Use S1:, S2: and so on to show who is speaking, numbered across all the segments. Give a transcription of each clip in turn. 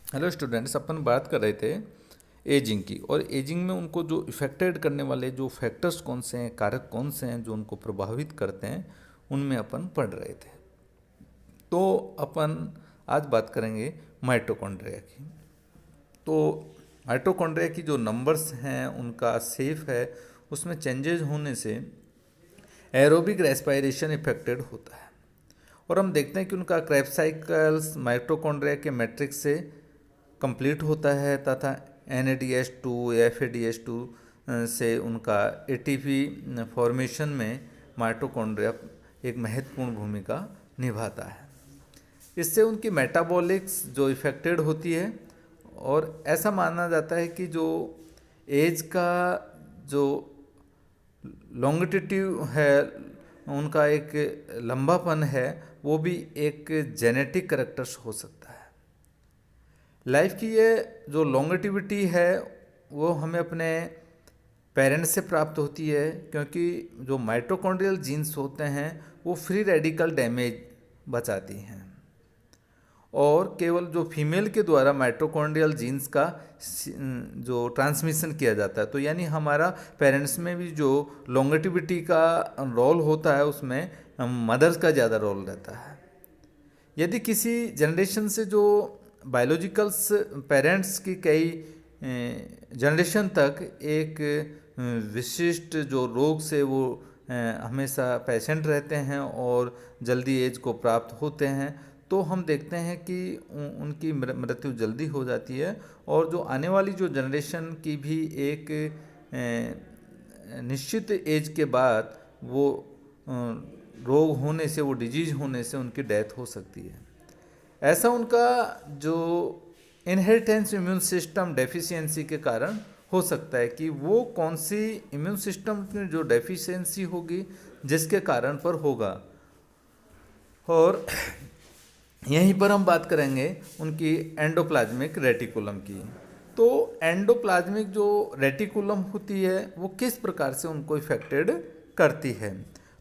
S1: Hello students, अपन बात कर रहे थे एजिंग की। और एजिंग में उनको जो इफ़ेक्टेड करने वाले जो फैक्टर्स कौन से हैं, कारक कौन से हैं जो उनको प्रभावित करते हैं, उनमें अपन पढ़ रहे थे। तो अपन आज बात करेंगे माइटोकॉन्ड्रिया की। तो माइटोकॉन्ड्रिया की जो नंबर्स हैं, उनका सेफ है, उसमें चेंजेस होने से एरोबिक रेस्पिरेशन इफेक्टेड होता है। और हम देखते हैं कि उनका क्रेब्स साइकिल्स माइटोकॉन्ड्रिया के मैट्रिक्स से कंप्लीट होता है तथा NADH2 या FADH2 से उनका ATP फॉर्मेशन में माइटोकॉन्ड्रिया एक महत्वपूर्ण भूमिका निभाता है। इससे उनकी मेटाबॉलिक्स जो इफ़ेक्टेड होती है। और ऐसा माना जाता है कि जो एज का जो लॉन्गिट्यूड है, उनका एक लंबापन है, वो भी एक जेनेटिक करेक्टर्स हो सकता है। लाइफ की ये जो लॉन्गेटिविटी है वो हमें अपने पेरेंट्स से प्राप्त होती है, क्योंकि जो माइटोकॉन्ड्रियल जीन्स होते हैं वो फ्री रेडिकल डैमेज बचाती हैं। और केवल जो फीमेल के द्वारा माइटोकॉन्ड्रियल जीन्स का जो ट्रांसमिशन किया जाता है, तो यानी हमारा पेरेंट्स में भी जो लॉन्गेटिविटी का रोल होता है उसमें मदर्स का ज़्यादा रोल रहता है। यदि किसी जनरेशन से जो बायोलॉजिकल्स पेरेंट्स की कई जनरेशन तक एक विशिष्ट जो रोग से वो हमेशा पेशेंट रहते हैं और जल्दी एज को प्राप्त होते हैं, तो हम देखते हैं कि उनकी मृत्यु जल्दी हो जाती है। और जो आने वाली जो जनरेशन की भी एक निश्चित एज के बाद वो रोग होने से, वो डिजीज होने से उनकी डेथ हो सकती है। ऐसा उनका जो इनहेरिटेंस इम्यून सिस्टम डेफिशिएंसी के कारण हो सकता है कि वो कौन सी इम्यून सिस्टम की जो डेफिशिएंसी होगी जिसके कारण पर होगा। और यहीं पर हम बात करेंगे उनकी एंडोप्लाज्मिक रेटिकुलम की। तो एंडोप्लाज्मिक जो रेटिकुलम होती है वो किस प्रकार से उनको इफेक्टेड करती है।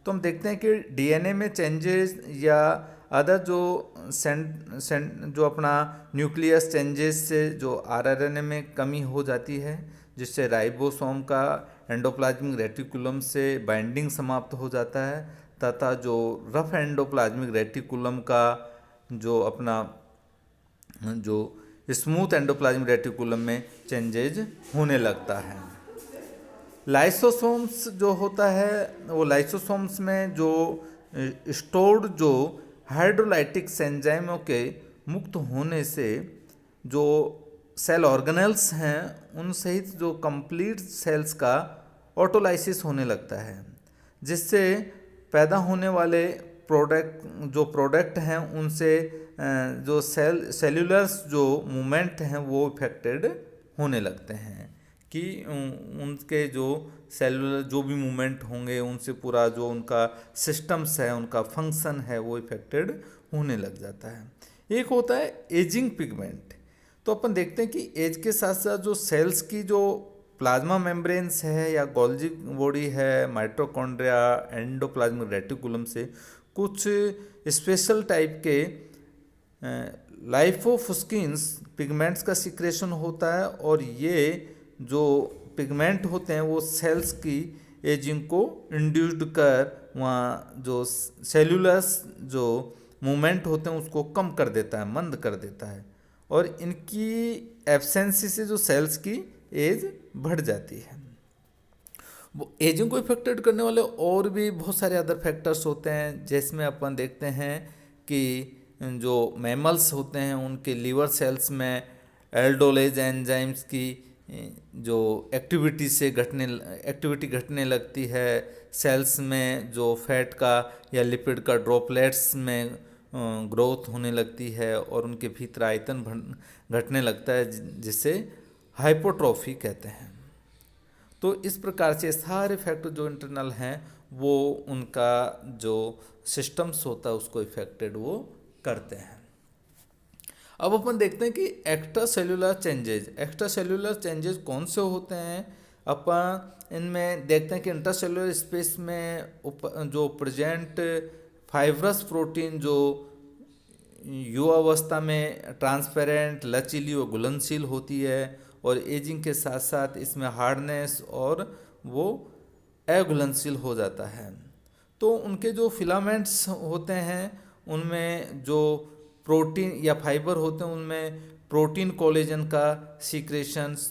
S1: तो हम देखते हैं कि DNA में चेंजेस या अदर जो जो अपना न्यूक्लियस चेंजेस से जो RNA में कमी हो जाती है, जिससे राइबोसोम का एंडोप्लाज्मिक रेटिकुलम से बाइंडिंग समाप्त हो जाता है तथा जो रफ एंडोप्लाज्मिक रेटिकुलम का जो अपना जो स्मूथ एंडोप्लाज्मिक रेटिकुलम में चेंजेज होने लगता है। लाइसोसोम्स जो होता है, वो लाइसोसोम्स में जो स्टोर्ड जो हाइड्रोलाइटिक एंजाइमों के मुक्त होने से जो सेल ऑर्गेनेल्स हैं उन सहित जो कंप्लीट सेल्स का ऑटोलाइसिस होने लगता है, जिससे पैदा होने वाले प्रोडक्ट हैं उनसे जो सेल्यूलर्स जो मूवमेंट हैं वो इफेक्टेड होने लगते हैं कि उनके जो सेलुलर जो भी मूवमेंट होंगे उनसे पूरा जो उनका सिस्टम्स है, उनका फंक्शन है, वो इफेक्टेड होने लग जाता है। एक होता है एजिंग पिगमेंट। तो अपन देखते हैं कि एज के साथ साथ जो सेल्स की जो प्लाज्मा मेम्ब्रेन्स है या गोल्जी बॉडी है, माइटोकॉन्ड्रिया, एंडोप्लाज्मिक रेटिकुलम से कुछ स्पेशल टाइप के लाइफोफुस्किन्स पिगमेंट्स का सिक्रेशन होता है। और ये जो पिगमेंट होते हैं वो सेल्स की एजिंग को इंड्यूस्ड कर वहाँ जो सेलुलस जो मूवमेंट होते हैं उसको कम कर देता है, मंद कर देता है। और इनकी एब्सेंसी से जो सेल्स की एज बढ़ जाती है। वो एजिंग को इफेक्टेड करने वाले और भी बहुत सारे अदर फैक्टर्स होते हैं, जिसमें अपन देखते हैं कि जो मैमल्स होते हैं उनके लीवर सेल्स में एल्डोलेज एंजाइम्स की जो एक्टिविटी घटने लगती है। सेल्स में जो फैट का या लिपिड का ड्रॉपलेट्स में ग्रोथ होने लगती है और उनके भीतर आयतन घटने लगता है, जिसे हाइपोट्रोफी कहते हैं। तो इस प्रकार से सारे फैक्टर जो इंटरनल हैं वो उनका जो सिस्टम्स होता है उसको इफेक्टेड वो करते हैं। अब अपन देखते हैं कि एक्स्ट्रा सेलुलर चेंजेस कौन से होते हैं। अपन इनमें देखते हैं कि इंट्रासेलुलर स्पेस में जो प्रेजेंट फाइब्रस प्रोटीन जो युवावस्था में ट्रांसपेरेंट, लचीली और घुलनशील होती है, और एजिंग के साथ साथ इसमें हार्डनेस और वो अघुलनशील हो जाता है। तो उनके जो फिलामेंट्स होते हैं उनमें जो प्रोटीन या फाइबर होते हैं उनमें प्रोटीन कोलेजन का सीक्रेशंस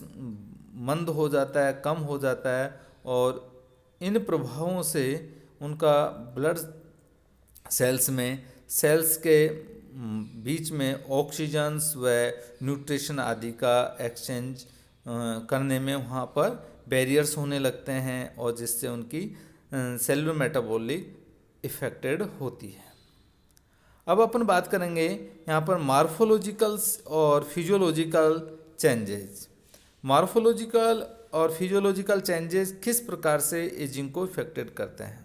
S1: मंद हो जाता है, कम हो जाता है, और इन प्रभावों से उनका ब्लड सेल्स के बीच में ऑक्सीजन्स व न्यूट्रिशन आदि का एक्सचेंज करने में वहाँ पर बैरियर्स होने लगते हैं, और जिससे उनकी सेलुलर मेटाबॉलिक इफेक्टेड होती है। अब अपन बात करेंगे यहाँ पर मार्फोलॉजिकल्स और फिजियोलॉजिकल चेंजेस। मार्फोलॉजिकल और फिजियोलॉजिकल चेंजेस किस प्रकार से एजिंग को इफेक्टेड करते हैं।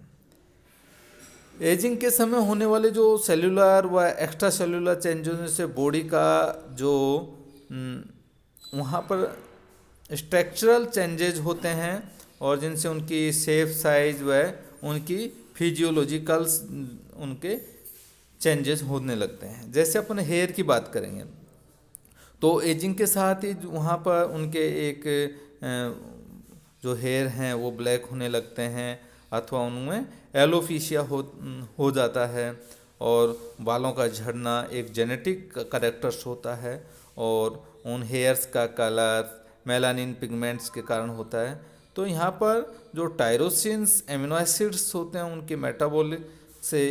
S1: एजिंग के समय होने वाले जो सेलुलर व एक्स्ट्रा सेलुलर चेंजेस से बॉडी का जो वहाँ पर स्ट्रक्चरल चेंजेस होते हैं, और जिनसे उनकी शेप, साइज व उनकी फिजियोलॉजिकल्स उनके चेंजेस होने लगते हैं। जैसे अपन हेयर की बात करेंगे तो एजिंग के साथ ही वहाँ पर उनके एक जो हेयर हैं वो ब्लैक होने लगते हैं, अथवा उनमें एलोपेशिया हो जाता है, और बालों का झड़ना एक जेनेटिक करेक्टर्स होता है, और उन हेयर्स का कलर मेलानिन पिगमेंट्स के कारण होता है। तो यहाँ पर जो टायरोसिन्स एमिनो एसिड्स होते हैं उनके मेटाबॉलिक से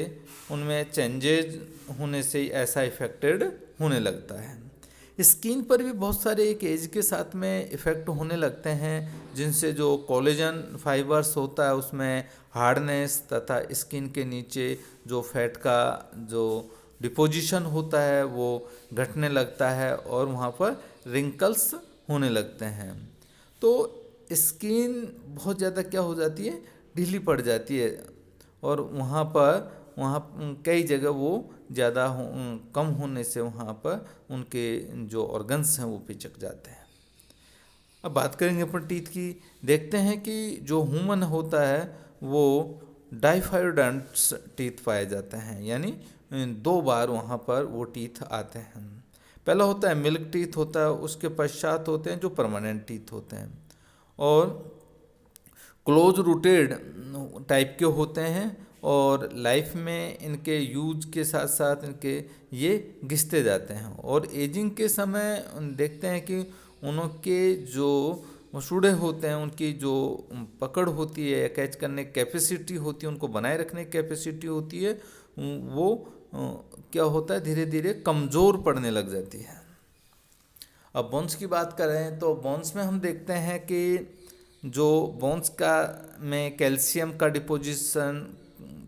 S1: उनमें चेंजेज होने से ऐसा इफेक्टेड होने लगता है। स्किन पर भी बहुत सारे एक एज के साथ में इफ़ेक्ट होने लगते हैं, जिनसे जो कोलेजन फाइबर्स होता है उसमें हार्डनेस तथा स्किन के नीचे जो फैट का जो डिपोजिशन होता है वो घटने लगता है, और वहाँ पर रिंकल्स होने लगते हैं। तो स्किन बहुत ज़्यादा क्या हो जाती है, ढीली पड़ जाती है, और वहाँ कई जगह वो ज़्यादा कम होने से वहाँ पर उनके जो ऑर्गन्स हैं वो पिचक जाते हैं। अब बात करेंगे अपन टीथ की। देखते हैं कि जो ह्यूमन होता है वो डाइफाइडंट्स टीथ पाए जाते हैं, यानी 2 बार वहाँ पर वो टीथ आते हैं। पहला होता है मिल्क टीथ होता है, उसके पश्चात होते हैं जो परमानेंट टीथ होते हैं, और क्लोज रूटेड टाइप के होते हैं, और लाइफ में इनके यूज के साथ साथ इनके ये घिसते जाते हैं। और एजिंग के समय देखते हैं कि उनके जो मसूड़े होते हैं उनकी जो पकड़ होती है, कैच करने की कैपेसिटी होती है, उनको बनाए रखने की कैपेसिटी होती है, वो क्या होता है धीरे धीरे कमज़ोर पड़ने लग जाती है। अब बोन्स की बात करें तो बोन्स में हम देखते हैं कि जो बोन्स का में कैल्शियम का डिपोजिशन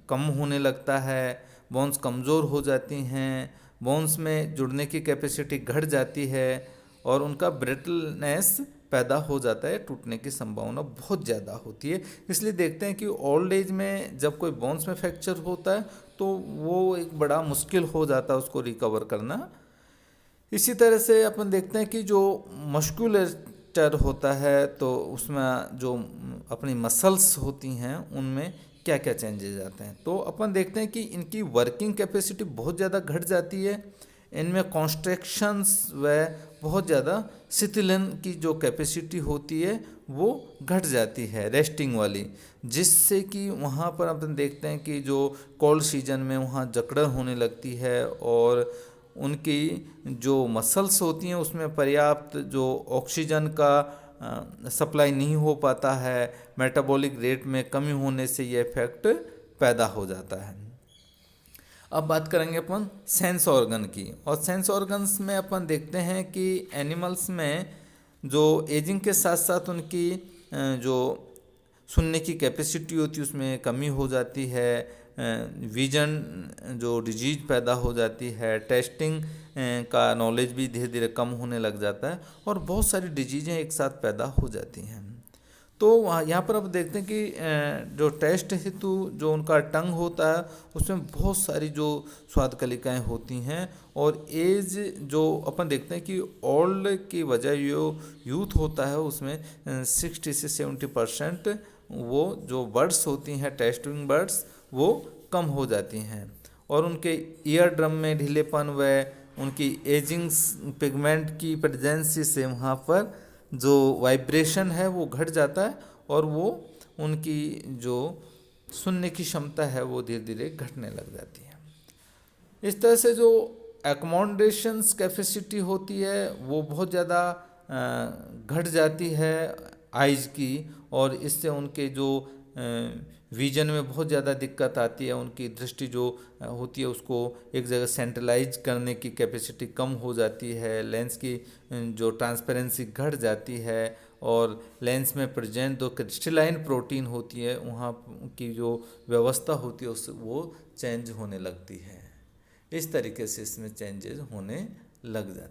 S1: कम होने लगता है, बोन्स कमज़ोर हो जाती हैं, बोन्स में जुड़ने की कैपेसिटी घट जाती है, और उनका ब्रिटलनेस पैदा हो जाता है, टूटने की संभावना बहुत ज़्यादा होती है। इसलिए देखते हैं कि ओल्ड एज में जब कोई बोन्स में फ्रैक्चर होता है तो वो एक बड़ा मुश्किल हो जाता है उसको रिकवर करना। इसी तरह से अपन देखते हैं कि जो मस्कुलेचर होता है तो उसमें जो अपनी मसल्स होती हैं उनमें क्या क्या चेंजेस आते हैं। तो अपन देखते हैं कि इनकी वर्किंग कैपेसिटी बहुत ज़्यादा घट जाती है, इनमें कॉन्स्ट्रैक्शंस व बहुत ज़्यादा शिथिलन की जो कैपेसिटी होती है वो घट जाती है रेस्टिंग वाली, जिससे कि वहाँ पर अपन देखते हैं कि जो कोल्ड सीजन में वहाँ जकड़न होने लगती है, और उनकी जो मसल्स होती हैं उसमें पर्याप्त जो ऑक्सीजन का सप्लाई नहीं हो पाता है, मेटाबॉलिक रेट में कमी होने से ये इफेक्ट पैदा हो जाता है। अब बात करेंगे अपन सेंस ऑर्गन की, और सेंस ऑर्गन्स में अपन देखते हैं कि एनिमल्स में जो एजिंग के साथ साथ उनकी जो सुनने की कैपेसिटी होती है उसमें कमी हो जाती है, विजन जो डिजीज पैदा हो जाती है, टेस्टिंग का नॉलेज भी धीरे धीरे कम होने लग जाता है, और बहुत सारी डिजीज़ें एक साथ पैदा हो जाती हैं। तो यहाँ पर आप देखते हैं कि जो टेस्ट हेतु जो उनका टंग होता है उसमें बहुत सारी जो स्वाद कलिकाएँ होती हैं, और एज जो अपन देखते हैं कि ओल्ड की वजह जो यूथ होता है उसमें 60 से 70% वो जो बर्ड्स होती हैं टेस्टिंग बर्ड्स वो कम हो जाती हैं, और उनके ईयर ड्रम में ढीलेपन व उनकी एजिंग पिगमेंट की प्रेजेंसी से वहाँ पर जो वाइब्रेशन है वो घट जाता है और वो उनकी जो सुनने की क्षमता है वो धीरे धीरे घटने लग जाती है। इस तरह से जो एकोमोडेशंस कैपेसिटी होती है वो बहुत ज़्यादा घट जाती है आइज़ की, और इससे उनके जो विजन में बहुत ज़्यादा दिक्कत आती है। उनकी दृष्टि जो होती है उसको एक जगह सेंट्रलाइज करने की कैपेसिटी कम हो जाती है, लेंस की जो ट्रांसपेरेंसी घट जाती है, और लेंस में प्रेजेंट जो क्रिस्टलाइन प्रोटीन होती है वहाँ की जो व्यवस्था होती है उससे वो चेंज होने लगती है। इस तरीके से इसमें चेंजेस होने लग जाते हैं।